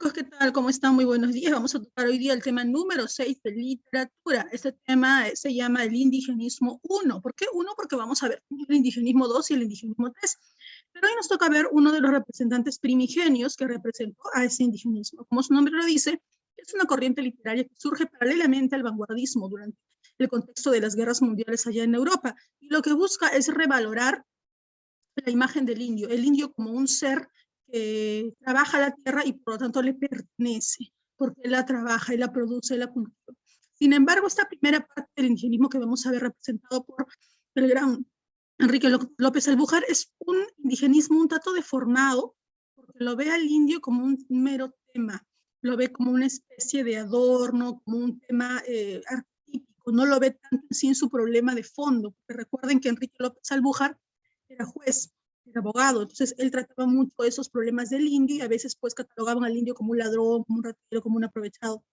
Chicos, ¿qué tal? ¿Cómo están? Muy buenos días. Vamos a tocar hoy día el tema número 6 de literatura. Este tema se llama el indigenismo 1. ¿Por qué 1? Porque vamos a ver el indigenismo 2 y el indigenismo 3. Pero hoy nos toca ver uno de los representantes primigenios que representó a ese indigenismo. Como su nombre lo dice, es una corriente literaria que surge paralelamente al vanguardismo durante el contexto de las guerras mundiales allá en Europa. Y lo que busca es revalorar la imagen del indio, el indio como un ser que trabaja la tierra y por lo tanto le pertenece, porque él la trabaja y la produce, la cultiva. Sin embargo, esta primera parte del indigenismo que vamos a ver representado por el gran Enrique López Albujar es un indigenismo un tanto deformado, porque lo ve al indio como un mero tema, lo ve como una especie de adorno, como un tema artístico, no lo ve tanto sin su problema de fondo, porque recuerden que Enrique López Albujar era juez, era abogado, entonces él trataba mucho esos problemas del indio y a veces pues catalogaban al indio como un ladrón, como un ratero, como un aprovechado.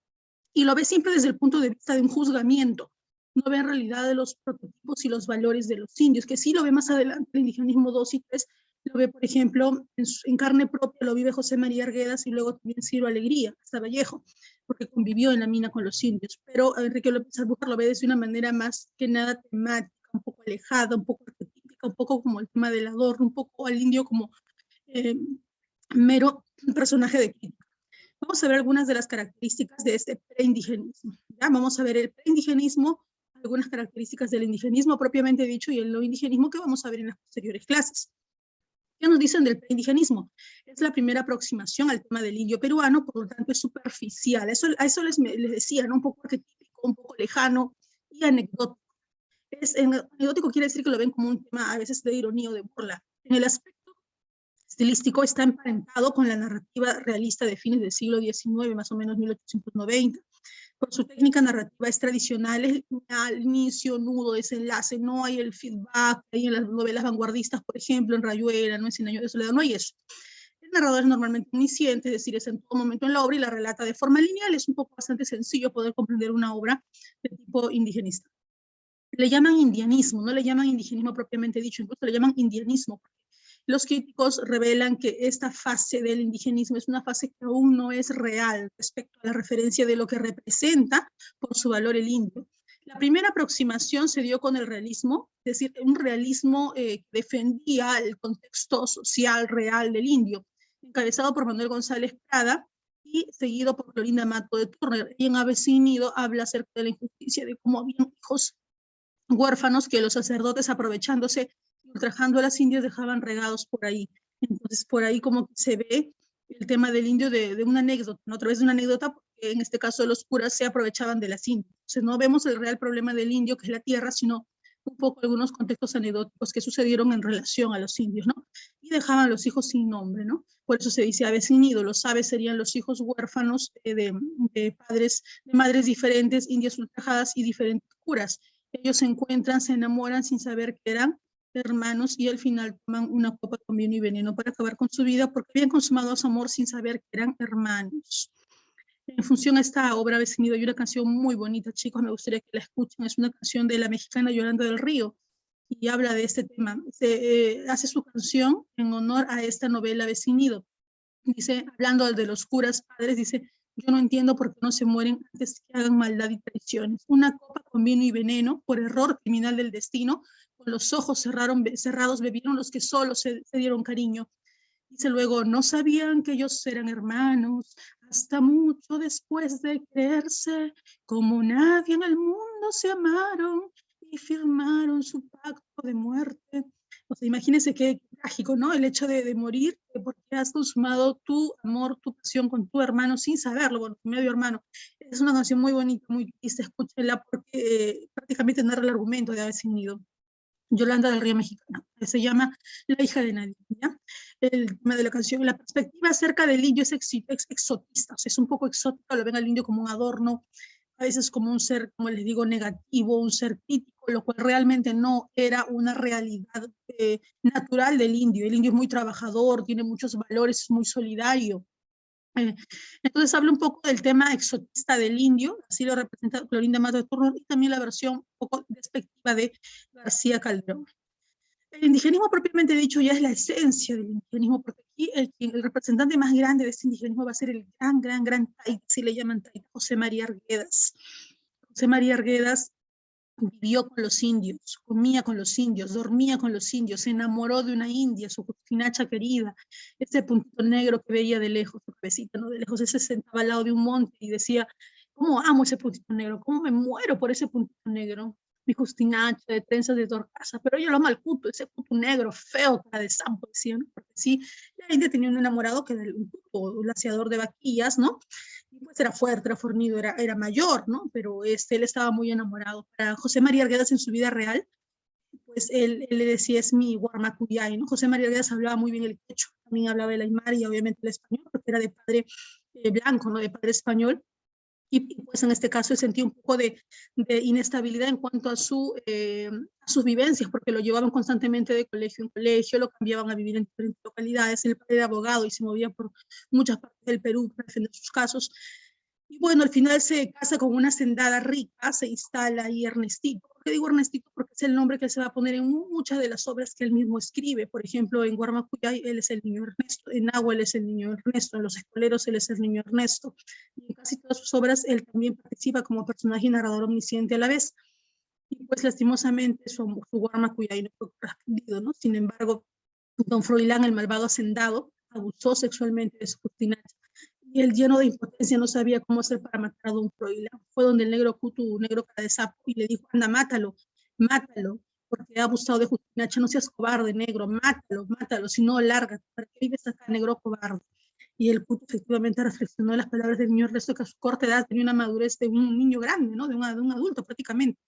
Y lo ve siempre desde el punto de vista de un juzgamiento, no ve en realidad de los prototipos y los valores de los indios, que sí lo ve más adelante el indigenismo 2 y 3, lo ve, por ejemplo, en carne propia, lo vive José María Arguedas y luego también Ciro Alegría, hasta Vallejo, porque convivió en la mina con los indios. Pero Enrique López Albujar lo ve desde una manera más que nada temática, un poco alejada, un poco arquetípica, un poco como el tema del adorno, un poco al indio como eh, mero personaje de crítica. Vamos a ver algunas de las características de este preindigenismo. ¿Ya? Vamos a ver el preindigenismo, algunas características del indigenismo propiamente dicho y el no indigenismo que vamos a ver en las posteriores clases. ¿Qué nos dicen del preindigenismo? Es la primera aproximación al tema del indio peruano, por lo tanto es superficial. A eso les decía, ¿no? Un poco arquetípico, un poco lejano y anecdótico. Anecdótico quiere decir que lo ven como un tema a veces de ironía o de burla. En el aspecto estilístico está emparentado con la narrativa realista de fines del siglo XIX, más o menos 1890. Por su técnica narrativa es tradicional, es al inicio, nudo, desenlace, no hay el feedback, hay en las novelas vanguardistas, por ejemplo, en Rayuela, no es 100 años de soledad, no hay eso. El narrador es normalmente omnisciente, es decir, es en todo momento en la obra y la relata de forma lineal, es un poco bastante sencillo poder comprender una obra de tipo indigenista. Le llaman indianismo, no le llaman indigenismo propiamente dicho, incluso le llaman indianismo. Los críticos revelan que esta fase del indigenismo es una fase que aún no es real respecto a la referencia de lo que representa por su valor el indio. La primera aproximación se dio con el realismo, es decir, un realismo que defendía el contexto social real del indio, encabezado por Manuel González Prada y seguido por Clorinda Mato de Turner. Y en Avecinido habla acerca de la injusticia, de cómo habían hijos huérfanos que los sacerdotes aprovechándose y ultrajando a las indias dejaban regados por ahí. Entonces por ahí como que se ve el tema del indio de una anécdota, ¿no? A través de una anécdota, porque en este caso los curas se aprovechaban de las indias. Entonces no vemos el real problema del indio, que es la tierra, sino un poco algunos contextos anecdóticos que sucedieron en relación a los indios, ¿no? Y dejaban a los hijos sin nombre, ¿no? Por eso se dice avecinido, los aves serían los hijos huérfanos de padres, de madres diferentes, indias ultrajadas y diferentes curas. Ellos se encuentran, se enamoran sin saber que eran hermanos y al final toman una copa con vino y veneno para acabar con su vida porque habían consumado su amor sin saber que eran hermanos. En función a esta obra vecinido hay una canción muy bonita, chicos, me gustaría que la escuchen. Es una canción de la mexicana Yolanda del Río y habla de este tema. Hace su canción en honor a esta novela Vecinido. Dice, hablando de los curas padres, dice, yo no entiendo por qué no se mueren antes que hagan maldad y traiciones. Una copa con vino y veneno, por error criminal del destino, con los ojos cerrados bebieron los que solo se dieron cariño. Dice luego, no sabían que ellos eran hermanos, hasta mucho después de creerse, como nadie en el mundo se amaron y firmaron su pacto de muerte. O sea, imagínense qué trágico, ¿no? El hecho de morir porque has consumado tu amor, tu pasión con tu hermano sin saberlo, bueno, tu medio hermano. Es una canción muy bonita, muy triste, escúchenla porque prácticamente narra el argumento de haber sido Yolanda del Río Mexicana. Se llama La hija de nadie, ¿ya? El tema de la canción, la perspectiva acerca del indio es exotista, o sea, es un poco exótica, lo ven al indio como un adorno, a veces como un ser, como les digo, negativo, un ser crítico, lo cual realmente no era una realidad natural del indio. El indio es muy trabajador, tiene muchos valores, es muy solidario. Entonces habla un poco del tema exotista del indio, así lo representa Clorinda Mato de Turner, y también la versión un poco despectiva de García Calderón. El indigenismo propiamente dicho ya es la esencia del indigenismo, porque aquí el representante más grande de este indigenismo va a ser el gran taita, si le llaman taita, José María Arguedas. José María Arguedas vivió con los indios, comía con los indios, dormía con los indios, se enamoró de una india, su justinacha querida, ese puntito negro que veía de lejos, su cabecita, ¿no? De lejos, ese se sentaba al lado de un monte y decía, ¿cómo amo ese puntito negro? ¿Cómo me muero por ese puntito negro? Mi justinacha de trenzas de torcaza, pero yo lo amo al cuto, ese puto negro feo, cara de sampo, decía, ¿no? Porque sí, la india tenía un enamorado que era un puto, un laciador de vaquillas, ¿no? Pues era fuerte, era fornido, era mayor, ¿no? Pero él estaba muy enamorado. Para José María Arguedas en su vida real, pues él le decía, es mi Guarmacuyay, ¿no? José María Arguedas hablaba muy bien el quechua, también hablaba el aymara y obviamente el español, porque era de padre blanco, ¿no? De padre español. Y pues en este caso él sentía un poco de inestabilidad en cuanto a sus vivencias, porque lo llevaban constantemente de colegio en colegio, lo cambiaban a vivir en diferentes localidades. El padre era abogado y se movía por muchas partes del Perú para defender sus casos. Y bueno, al final se casa con una hacendada rica, se instala ahí Ernestito. ¿Por qué digo Ernestito? Porque es el nombre que se va a poner en muchas de las obras que él mismo escribe. Por ejemplo, en Guarmacuyay él es el niño Ernesto, en Agua él es el niño Ernesto, en Los Escoleros él es el niño Ernesto. Y en casi todas sus obras él también participa como personaje y narrador omnisciente a la vez. Y pues lastimosamente su Guarmacuyay no fue correspondido, ¿no? Sin embargo, don Froilán, el malvado hacendado, abusó sexualmente de su justinacha y él lleno de impotencia no sabía cómo hacer para matar a don Froilán. Fue donde el negro Cutu, negro cara de sapo, y le dijo, anda, mátalo, mátalo, porque ha abusado de Justinacha, no seas cobarde, negro, mátalo, mátalo, si no, lárgate, ¿para qué vives acá, negro cobarde? Y el Cutu efectivamente reflexionó en las palabras del niño Ernesto, que a su corta edad tenía una madurez de un niño grande, ¿no? De un adulto prácticamente.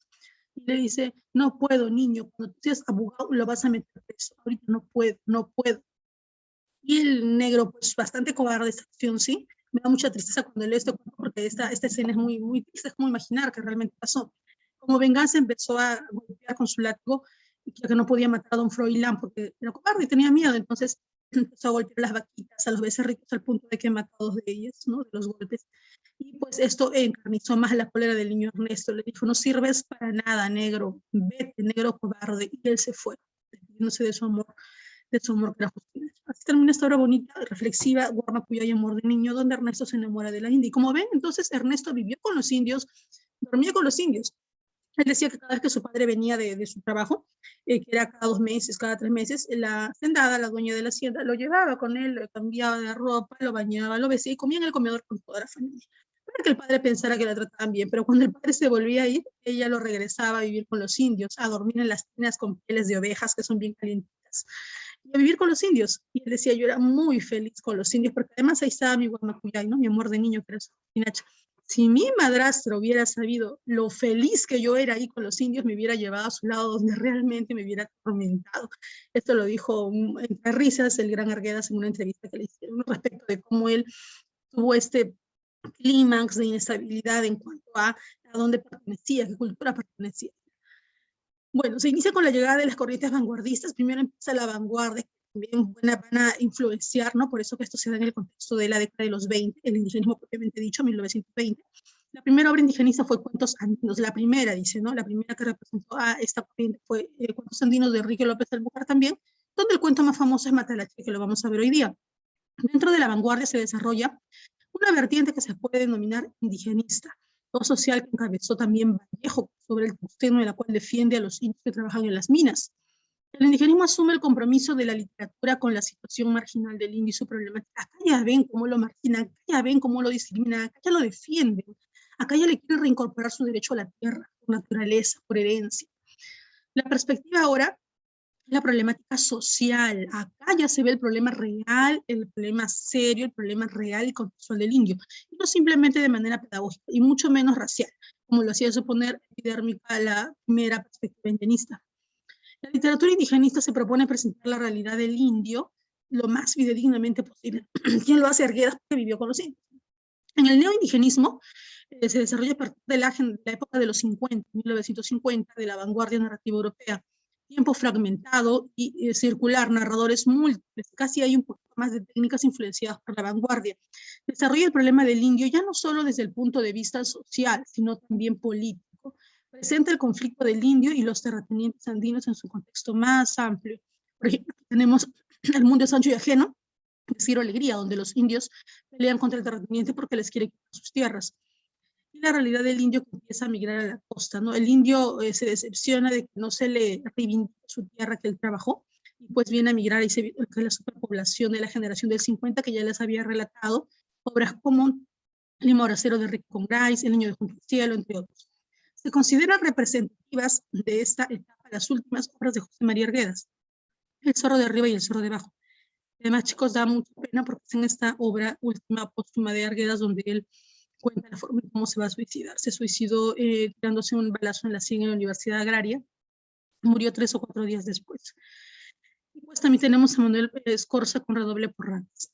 Y le dice, no puedo, niño, cuando tú seas abogado lo vas a meter preso, ahorita no puedo, no puedo. Y el negro, pues bastante cobarde esta acción, ¿sí? Me da mucha tristeza cuando leo esto, porque esta escena es muy triste, es como imaginar que realmente pasó. Como venganza empezó a golpear con su látigo, ya que no podía matar a don Froilán porque era cobarde y tenía miedo, entonces empezó a golpear a las vaquitas, a los becerritos, al punto de que mató a dos de ellas, ¿no? De los golpes. Y pues esto encarnizó más la cólera del niño Ernesto. Le dijo, no sirves para nada, negro, vete, negro cobarde. Y él se fue, despidiéndose de su amor por la justicia. Así termina esta obra bonita, reflexiva, Guarmacuyay y amor de niño, donde Ernesto se enamora de la india. Y como ven, entonces Ernesto vivió con los indios, dormía con los indios. Él decía que cada vez que su padre venía de su trabajo, que era cada 2 meses, cada 3 meses, la hacendada, la dueña de la hacienda, lo llevaba con él, lo cambiaba de ropa, lo bañaba, lo besía y comía en el comedor con toda la familia. Para que el padre pensara que la trataban bien, pero cuando el padre se volvía a ir, ella lo regresaba a vivir con los indios, a dormir en las tinas con pieles de ovejas que son bien calientitas y a vivir con los indios. Y él decía, yo era muy feliz con los indios, porque además ahí estaba mi Guamacuyay, ¿no? Mi amor de niño, que era su pinacha. Si mi madrastra hubiera sabido lo feliz que yo era ahí con los indios, me hubiera llevado a su lado donde realmente me hubiera atormentado. Esto lo dijo entre risas el gran Arguedas en una entrevista que le hicieron respecto de cómo él tuvo este clímax de inestabilidad en cuanto a dónde pertenecía, qué cultura pertenecía. Bueno, se inicia con la llegada de las corrientes vanguardistas. Primero empieza la vanguardia, que también van a influenciar, ¿no? Por eso que esto se da en el contexto de la década de los 20, el indigenismo propiamente dicho, 1920. La primera obra indigenista fue Cuentos Andinos, la primera, dice, ¿no? La primera que representó a esta corriente fue Cuentos Andinos de Enrique López Albujar también, donde el cuento más famoso es Matalache, que lo vamos a ver hoy día. Dentro de la vanguardia se desarrolla una vertiente que se puede denominar indigenista, o social que encabezó también Vallejo sobre el tusteno en la cual defiende a los indios que trabajan en las minas. El indigenismo asume el compromiso de la literatura con la situación marginal del indio y su problemática. Acá ya ven cómo lo marginan, acá ya ven cómo lo discriminan, acá ya lo defienden, acá ya le quieren reincorporar su derecho a la tierra, por naturaleza, por herencia. La perspectiva ahora, la problemática social. Acá ya se ve el problema real, el problema serio, el problema real y contextual del indio. Y no simplemente de manera pedagógica, y mucho menos racial, como lo hacía suponer epidérmica la primera perspectiva indigenista. La literatura indigenista se propone presentar la realidad del indio lo más fidedignamente posible. ¿Quién lo hace? Arguedas, porque vivió con los indios. En el neoindigenismo se desarrolla a partir de la época de los 50, 1950, de la vanguardia narrativa europea. Tiempo fragmentado y circular, narradores múltiples, casi hay un poco más de técnicas influenciadas por la vanguardia. Desarrolla el problema del indio ya no solo desde el punto de vista social, sino también político. Presenta el conflicto del indio y los terratenientes andinos en su contexto más amplio. Por ejemplo, tenemos El mundo es ancho y ajeno, de Ciro Alegría, donde los indios pelean contra el terrateniente porque les quiere quitar sus tierras. Y la realidad del indio que empieza a migrar a la costa, ¿no? El indio se decepciona de que no se le reivindique su tierra que él trabajó, y pues viene a migrar y se ve que la superpoblación de la generación del 50, que ya les había relatado, obras como Lima Horacero de Rick con Grice, El niño de junto al cielo, entre otros. Se consideran representativas de esta etapa las últimas obras de José María Arguedas, El zorro de arriba y El zorro de abajo. Además, chicos, da mucha pena porque es en esta obra última póstuma de Arguedas donde él cuenta la forma en cómo se va a suicidar. Se suicidó tirándose un balazo en la sien en la Universidad Agraria. Murió 3 o 4 días después. Y pues también tenemos a Manuel Escorza con Redoble por Ratas.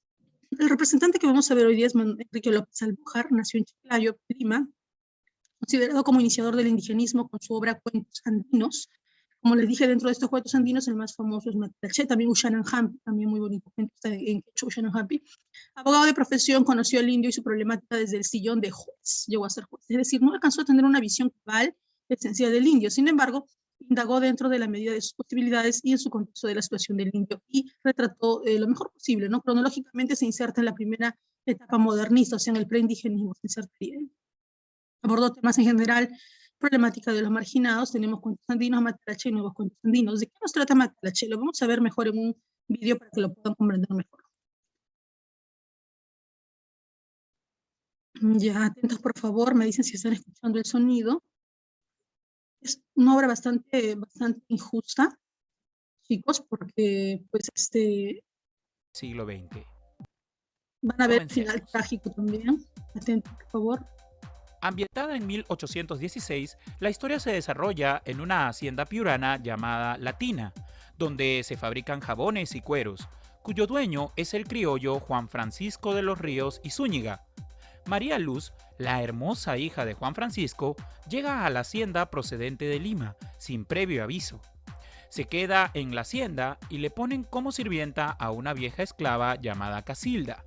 El representante que vamos a ver hoy día es Enrique López Albujar, nació en Chiclayo, Lima, considerado como iniciador del indigenismo con su obra Cuentos Andinos. Como les dije, dentro de estos cuentos andinos, el más famoso es Matalaché, también Ushananhampi, también muy bonito cuento, está en Ushananhampi. Abogado de profesión, conoció al indio y su problemática desde el sillón de juez, llegó a ser juez. Es decir, no alcanzó a tener una visión cabal, esencial del indio. Sin embargo, indagó dentro de la medida de sus posibilidades y en su contexto de la situación del indio y retrató lo mejor posible, ¿no? Cronológicamente se inserta en la primera etapa modernista, o sea, en el preindigenismo se insertaría. Abordó temas en general, problemática de los marginados, tenemos cuentos andinos, Matalaché y nuevos cuentos andinos. ¿De qué nos trata Matalaché? Lo vamos a ver mejor en un video para que lo puedan comprender mejor. Ya, atentos por favor, me dicen si están escuchando el sonido. Es una obra bastante injusta, chicos, porque pues siglo XX. Van a ver el final trágico también. Atentos por favor. Ambientada en 1816, la historia se desarrolla en una hacienda piurana llamada La Tina, donde se fabrican jabones y cueros, cuyo dueño es el criollo Juan Francisco de los Ríos y Zúñiga. María Luz, la hermosa hija de Juan Francisco, llega a la hacienda procedente de Lima, sin previo aviso. Se queda en la hacienda y le ponen como sirvienta a una vieja esclava llamada Casilda.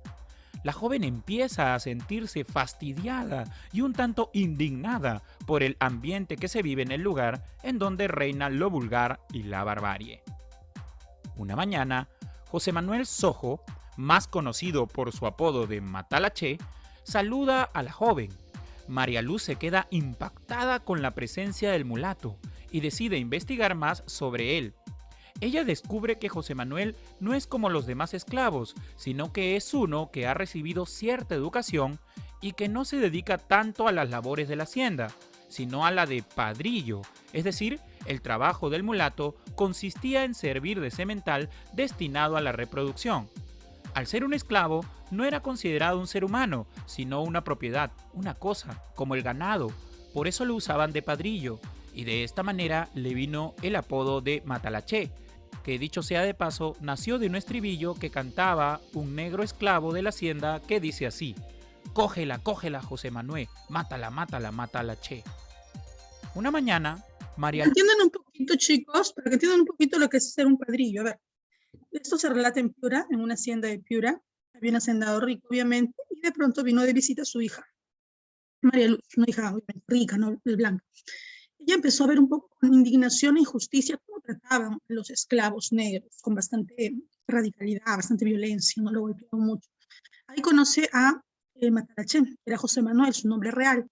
La joven empieza a sentirse fastidiada y un tanto indignada por el ambiente que se vive en el lugar en donde reina lo vulgar y la barbarie. Una mañana, José Manuel Sojo, más conocido por su apodo de Matalaché, saluda a la joven. María Luz se queda impactada con la presencia del mulato y decide investigar más sobre él. Ella descubre que José Manuel no es como los demás esclavos, sino que es uno que ha recibido cierta educación y que no se dedica tanto a las labores de la hacienda, sino a la de padrillo, es decir, el trabajo del mulato consistía en servir de semental destinado a la reproducción. Al ser un esclavo, no era considerado un ser humano, sino una propiedad, una cosa, como el ganado, por eso lo usaban de padrillo, y de esta manera le vino el apodo de Matalaché, que dicho sea de paso, nació de un estribillo que cantaba un negro esclavo de la hacienda que dice así: cógela, cógela, José Manuel, mátala, mátala, Matalaché. Una mañana, María... Entiendan un poquito, chicos, para que entiendan un poquito lo que es ser un padrillo. A ver, esto se relata en Piura, en una hacienda de Piura. Había un hacendado rico, obviamente, y de pronto vino de visita su hija, María Luz, una hija obviamente rica, no blanca. Ella empezó a ver un poco con indignación e injusticia cómo trataban a los esclavos negros, con bastante radicalidad, bastante violencia, no lo golpeaban mucho. Ahí conoce a Matalaché, que era José Manuel, su nombre real,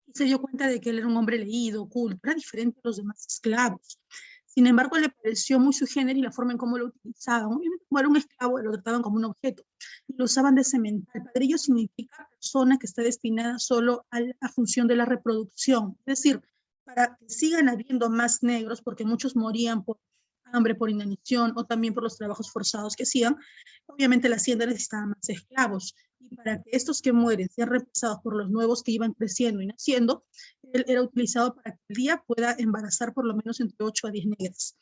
y se dio cuenta de que él era un hombre leído, culto, era diferente a los demás esclavos. Sin embargo, le pareció muy su género y la forma en cómo lo utilizaban. Obviamente, como era un esclavo, lo trataban como un objeto y lo usaban de semental. Padrillo significa persona que está destinada solo a la función de la reproducción, es decir, para que sigan habiendo más negros, porque muchos morían por hambre, por inanición o también por los trabajos forzados que hacían. Obviamente la hacienda necesitaba más esclavos, y para que estos que mueren sean reemplazados por los nuevos que iban creciendo y naciendo, él era utilizado para que el día pueda embarazar por lo menos entre 8 a 10 negras.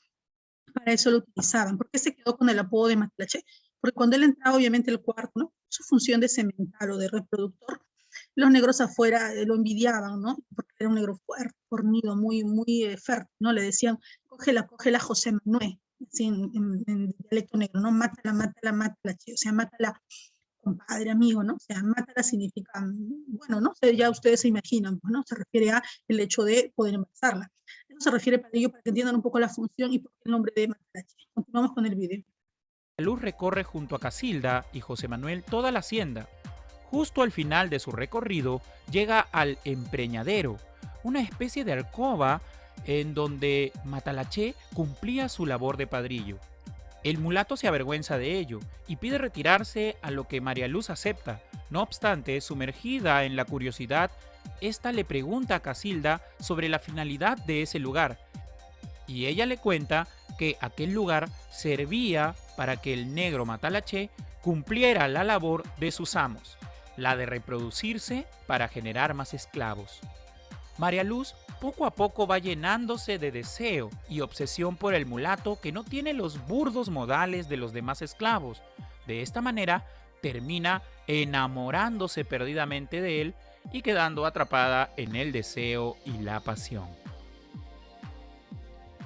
Para eso lo utilizaban. ¿Por qué se quedó con el apodo de Matalaché? Porque cuando él entraba, obviamente, el cuarto, ¿no? Su función de semental o de reproductor, los negros afuera lo envidiaban, ¿no? Porque era un negro fuerte, fornido, muy fértil, ¿no? Le decían, cógela, cógela, José Manuel, así en dialecto negro, ¿no? Mátala, mátala, mátala, o sea, mátala compadre, amigo, ¿no? O sea, mátala significa, bueno, ¿no? O sea, ya ustedes se imaginan, pues, ¿no? Se refiere a el hecho de poder embarazarla. Eso se refiere para ello, para que entiendan un poco la función y por qué el nombre de Matalache. Continuamos con el video. Luz recorre junto a Casilda y José Manuel toda la hacienda. Justo al final de su recorrido llega al empreñadero, una especie de alcoba en donde Matalaché cumplía su labor de padrillo. El mulato se avergüenza de ello y pide retirarse, a lo que María Luz acepta. No obstante, sumergida en la curiosidad, esta le pregunta a Casilda sobre la finalidad de ese lugar, y ella le cuenta que aquel lugar servía para que el negro Matalaché cumpliera la labor de sus amos, la de reproducirse para generar más esclavos. María Luz poco a poco va llenándose de deseo y obsesión por el mulato, que no tiene los burdos modales de los demás esclavos. De esta manera termina enamorándose perdidamente de él y quedando atrapada en el deseo y la pasión.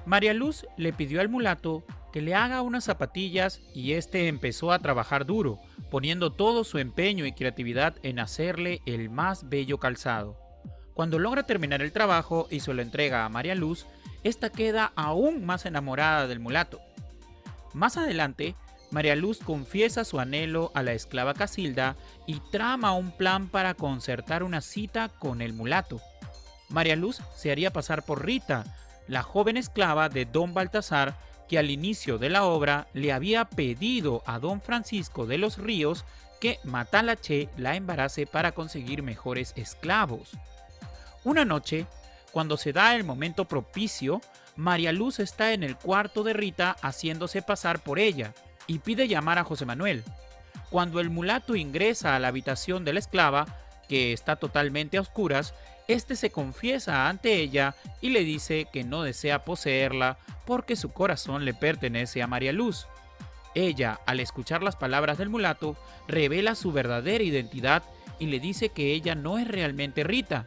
María Luz le pidió al mulato que le haga unas zapatillas y este empezó a trabajar duro, poniendo todo su empeño y creatividad en hacerle el más bello calzado. Cuando logra terminar el trabajo y se lo entrega a María Luz, esta queda aún más enamorada del mulato. Más adelante, María Luz confiesa su anhelo a la esclava Casilda y trama un plan para concertar una cita con el mulato. María Luz se haría pasar por Rita, la joven esclava de don Baltasar, que al inicio de la obra le había pedido a don Francisco de los Ríos que Matalaché la embarace para conseguir mejores esclavos. Una noche, cuando se da el momento propicio, María Luz está en el cuarto de Rita haciéndose pasar por ella y pide llamar a José Manuel. Cuando el mulato ingresa a la habitación de la esclava, que está totalmente a oscuras, este se confiesa ante ella y le dice que no desea poseerla porque su corazón le pertenece a María Luz. Ella, al escuchar las palabras del mulato, revela su verdadera identidad y le dice que ella no es realmente Rita.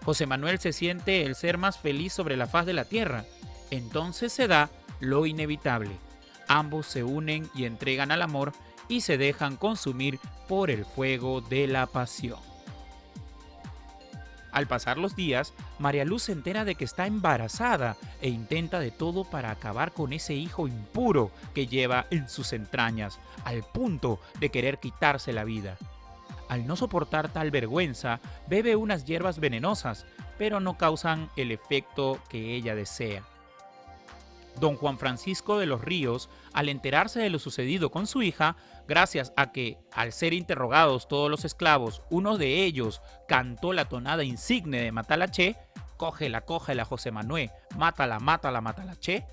José Manuel se siente el ser más feliz sobre la faz de la tierra. Entonces se da lo inevitable. Ambos se unen y entregan al amor y se dejan consumir por el fuego de la pasión. Al pasar los días, María Luz se entera de que está embarazada e intenta de todo para acabar con ese hijo impuro que lleva en sus entrañas, al punto de querer quitarse la vida. Al no soportar tal vergüenza, bebe unas hierbas venenosas, pero no causan el efecto que ella desea. Don Juan Francisco de los Ríos, al enterarse de lo sucedido con su hija, gracias a que, al ser interrogados todos los esclavos, uno de ellos cantó la tonada insigne de Matalaché, cógela, cógela, José Manuel, mátala, mátala, Matalaché,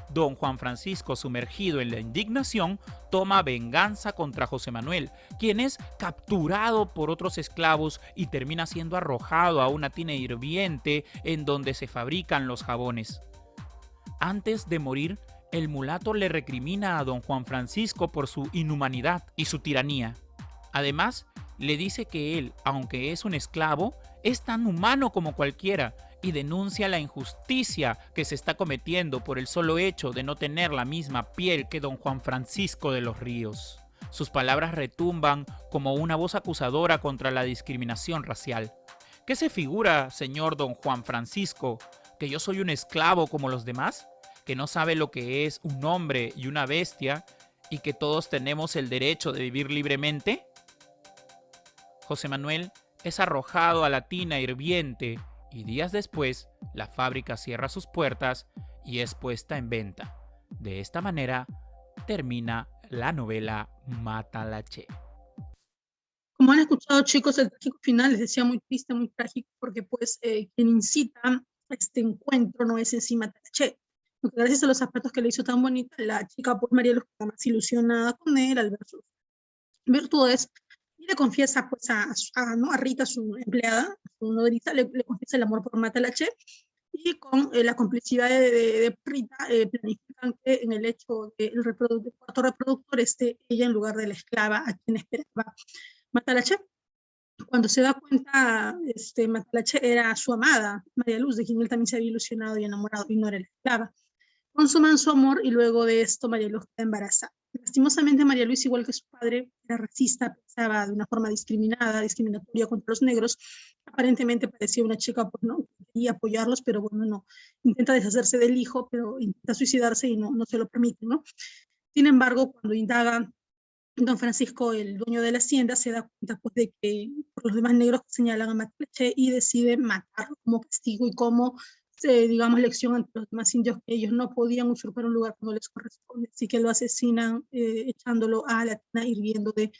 don Juan Francisco, sumergido en la indignación, toma venganza contra José Manuel, quien es capturado por otros esclavos y termina siendo arrojado a una tina hirviente en donde se fabrican los jabones. Antes de morir, el mulato le recrimina a don Juan Francisco por su inhumanidad y su tiranía. Además, le dice que él, aunque es un esclavo, es tan humano como cualquiera y denuncia la injusticia que se está cometiendo por el solo hecho de no tener la misma piel que don Juan Francisco de los Ríos. Sus palabras retumban como una voz acusadora contra la discriminación racial. ¿Qué se figura, señor don Juan Francisco? ¿Que yo soy un esclavo como los demás? ¿Que no sabe lo que es un hombre y una bestia y que todos tenemos el derecho de vivir libremente? José Manuel es arrojado a la tina hirviente y días después la fábrica cierra sus puertas y es puesta en venta. De esta manera termina la novela Matalaché. Como han escuchado, chicos, el trágico final les decía muy triste, muy trágico, porque pues quien incita a este encuentro no es en sí Matalaché. Porque gracias a los zapatos que le hizo tan bonita, la chica pues María Luz está más ilusionada con él al ver sus virtudes y le confiesa pues ¿no? a Rita, su empleada, su nodriza, le confiesa el amor por Matalaché y con la complicidad de Rita planifican que en el hecho del cuarto reproductor esté ella en lugar de la esclava a quien esperaba Matalaché. Cuando se da cuenta, Matalaché era su amada, María Luz, de quien él también se había ilusionado y enamorado, y no era la esclava. consuman su amor y luego de esto María Luz queda embarazada. Lastimosamente María Luisa, igual que su padre, era racista, pensaba de una forma discriminatoria contra los negros. Aparentemente parecía una chica, pues no, quería apoyarlos, pero bueno, no. Intenta deshacerse del hijo, pero intenta suicidarse y no se lo permite, ¿no? Sin embargo, cuando indaga don Francisco, el dueño de la hacienda, se da cuenta pues, de que por los demás negros señalan a Matlaché y decide matarlo como castigo y como, digamos, lección ante los demás indios que ellos no podían usurpar un lugar que no les corresponde. Así que lo asesinan echándolo a la tina hirviendo de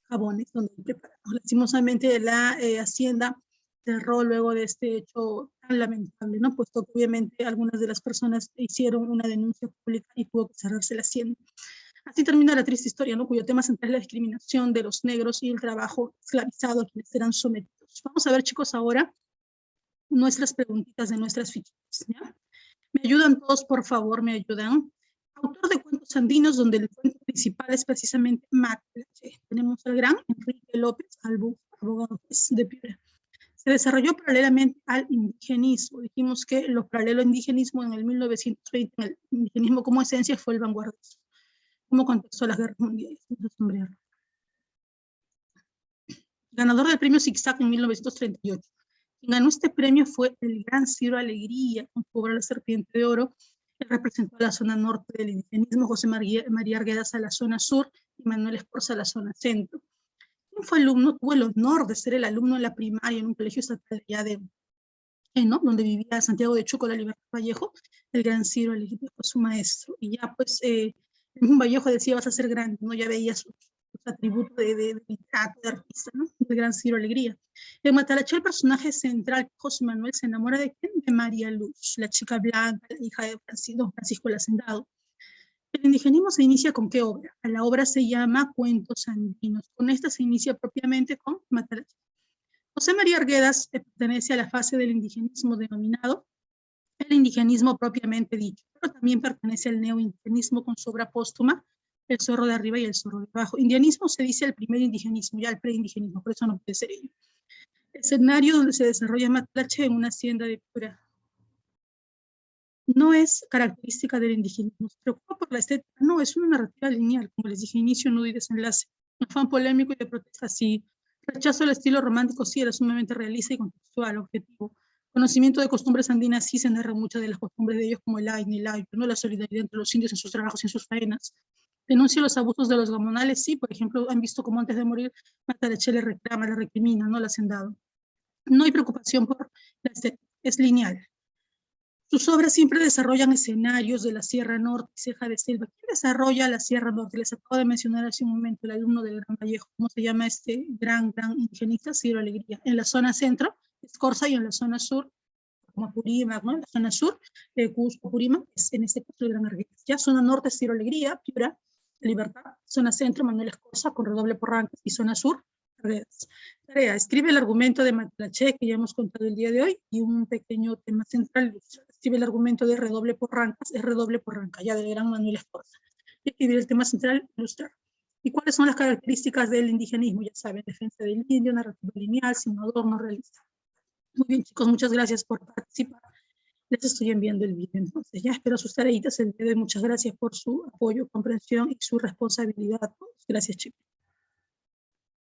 jabones donde preparamos. Lastimosamente la hacienda cerró luego de este hecho tan lamentable, ¿no? Puesto que obviamente algunas de las personas hicieron una denuncia pública y tuvo que cerrarse la hacienda. Así termina la triste historia, ¿no? Cuyo tema central es la discriminación de los negros y el trabajo esclavizado a quienes eran sometidos. Vamos a ver, chicos, ahora nuestras preguntitas de nuestras fichitas, ¿ya? ¿Me ayudan todos, por favor? ¿Me ayudan? Autor de cuentos andinos, donde el cuento principal es precisamente Matlaché. Tenemos al gran Enrique López Albú, abogado de Piura. Se desarrolló paralelamente al indigenismo. Dijimos que lo paralelo al indigenismo en el 1920, en el indigenismo como esencia, fue el vanguardismo. ¿Cómo contestó las guerras mundiales? Ganador del premio Zigzag en 1938. Quien ganó este premio fue el gran Ciro Alegría, con su obra La Serpiente de Oro, que representó a la zona norte del indigenismo, José María Arguedas a la zona sur y Manuel Escorza a la zona centro. ¿Quién fue alumno? Tuvo el honor de ser el alumno en la primaria en un colegio estatal allá de ¿no? Donde vivía Santiago de Chuco, la Libertad Vallejo. El gran Ciro Alegría fue su maestro. Y ya pues el mismo Vallejo decía, vas a ser grande, ¿no? Ya veía sus atributos de literato, de artista, ¿no? El gran Ciro Alegría. En Matalaché, el personaje central, José Manuel, se enamora de quién? De María Luz, la chica blanca, la hija de don Francisco el Hacendado. El indigenismo se inicia con qué obra? La obra se llama Cuentos Andinos. Con esta se inicia propiamente con Matalaché. José María Arguedas pertenece a la fase del indigenismo denominado el indigenismo propiamente dicho, pero también pertenece al neoindigenismo con su obra póstuma, El zorro de arriba y el zorro de abajo. Indianismo se dice el primer indigenismo, ya el preindigenismo, por eso no puede ser ello. Escenario donde se desarrolla Matlaché en una hacienda de Piura. No es característica del indigenismo, se preocupa por la estética, no, es una narrativa lineal, como les dije, inicio, nudo y desenlace. Un afán polémico y de protesta, sí. Rechazo al estilo romántico, sí, era sumamente realista y contextual, objetivo. Conocimiento de costumbres andinas, sí, se narra muchas de las costumbres de ellos, como el aine, el ayo, ¿no? La solidaridad entre los indios en sus trabajos y en sus faenas. Denuncia los abusos de los gamonales, sí, por ejemplo, han visto cómo antes de morir Matalaché le reclama, le recrimina, ¿no? El hacendado. No hay preocupación por la estética, es lineal. Sus obras siempre desarrollan escenarios de la Sierra Norte y Ceja de Selva. ¿Quién desarrolla la Sierra Norte? Les acabo de mencionar hace un momento, el alumno del Gran Vallejo. ¿Cómo se llama este gran indigenista? Ciro Alegría. En la zona centro, Escorza, y en la zona sur, como Apurímac, ¿no? En la zona sur, Cusco, Apurímac, es en este caso el Gran Arguedas. Ya zona norte, Ciro Alegría, Piura, Libertad. Zona centro, Manuel Escorza, con redoble por Rancas. Y zona sur, Arguedas. Tarea, escribe el argumento de Matlaché, que ya hemos contado el día de hoy, y un pequeño tema central. Escribe el argumento de redoble por Rancas, es redoble por Ranca, ya del gran Manuel Escorza. Y escribir el tema central, ilustrar. ¿Y cuáles son las características del indigenismo? Ya saben, defensa del indio, narrativa lineal, sin adorno, realista. Muy bien, chicos, muchas gracias por participar. Les estoy enviando el vídeo, entonces ya espero sus tareitas el día de hoy. Muchas gracias por su apoyo, comprensión y su responsabilidad. Gracias, chicos.